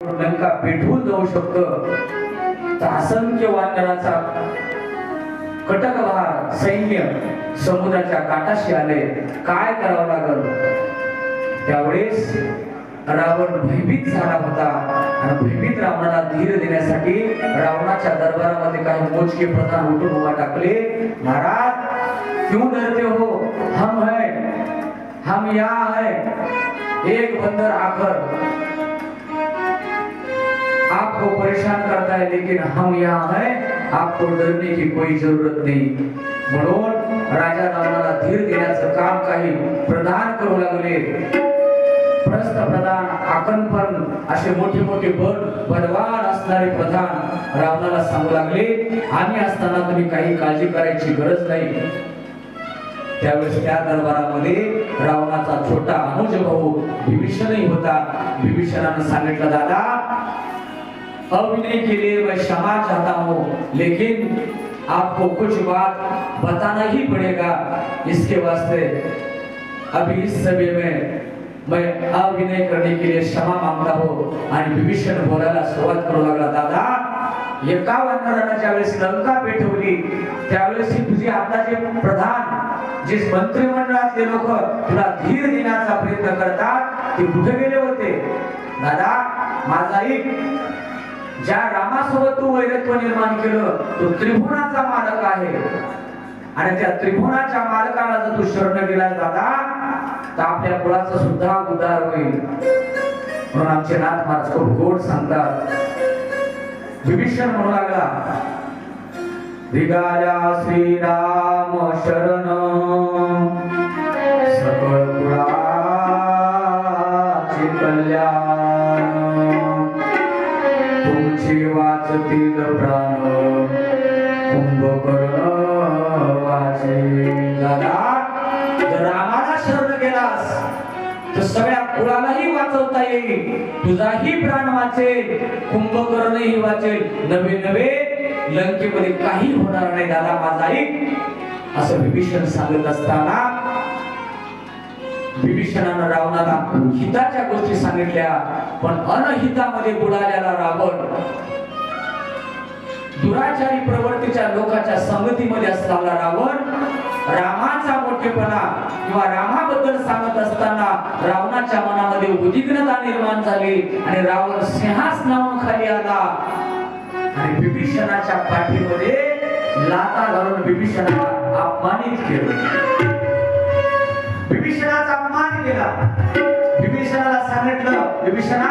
लंका पेटवून जाऊ शकतं, तर असंख्य वानराचा कटकभार सैन्य समुद्राच्या काठाशी आले. काय करावं लागल? त्यावेळेस रावण भयभीत झाला होता आणि भयभीत रावणाला धीर देण्यासाठी रावणाच्या दरबारामध्ये काही मोजके प्रधान उठून उभा टाकले. महाराज, क्यों डरते हो? हम है, हम यहाँ है. एक बंदर आकर आपको परेशान करता है, लेकिन हम यहाँ हैं, आपको डरने की कोई जरूरत नहीं. म्हणून राजा रावणाला धीर देण्याचं काम काही प्रधान करू लागले. प्रस्थ प्रधान, आकंपन असे मोठे मोठे बलवान असणारे प्रधान रावणाला सांगू लागले, आम्ही असताना तुम्ही काही काळजी करायची गरज नाही. त्यावेळेस त्या दरबारामध्ये रावणाचा छोटा अनुज भाऊ विभीषणही होता. विभीषणाने सांगितलं, दादा, अभिनय के लिए मैं क्षमा चाहता हूँ, लेकिन आपको कुछ बात बताना ही पड़ेगा. इसके वास्ते अभी इस समय में मैं अभिनय करने के लिए क्षमा मांगता हूँ. आणि विभीषण बोलायला सुरुवात करू लागला, दादा, एका वानरानं ज्यावेळेस लंका पेटवली त्यावेळेस तुझे आताचे प्रधान, जे मंत्रिमंडळातले लोक तुला धीर देण्याचा प्रयत्न करतात, ते कुठे गेले होते? दादा, माझा एक, ज्या रामासोबत तू वैरत्व निर्माण केलं तो त्रिभुवनाचा मालक आहे, आणि त्या त्रिभुवनाच्या मालकाला जर तू शरण गेला दादा, तर आपल्या कुळाचा सुद्धा उद्धार होईल. म्हणून आमचे नाथ महाराज खूप गोड सांगतात. विभीषण म्हणू लागला, निघाल्या श्रीराम शरण, सकळ कुळाचे कल्याण, तुमची वाचतील प्राण, कुंभकर्ण वाचे. दादा, जर रामाला शरण गेलास तर सगळ्या कुळालाही वाचवता येईल, तुझाही प्राण वाचेल, कुंभकर्णही वाचेल, नवे नवे लंकेमध्ये काही होणार नाही. दादा, माझा ऐक, असं विभीषण सांगत असताना विभीषणानं रावणाला हिताच्या गोष्टी सांगितल्या, पण अनहितामध्ये बुडालेला रावण, दुराचारी प्रवृत्तीच्या लोकांच्या संगतीमध्ये असलेला रावण, रामाचा मोठेपणा किंवा रामाबद्दल सांगत असताना रावणाच्या मनामध्ये उद्विग्नता निर्माण झाली आणि रावण सिंहासनावरून खाली आला आणि विभीषणाच्या पाठीमध्ये लाथा घालून विभीषणाला अपमानित केलं. विभीषणाचा अपमान केला. विभीषणाला सांगितलं, विभीषणा,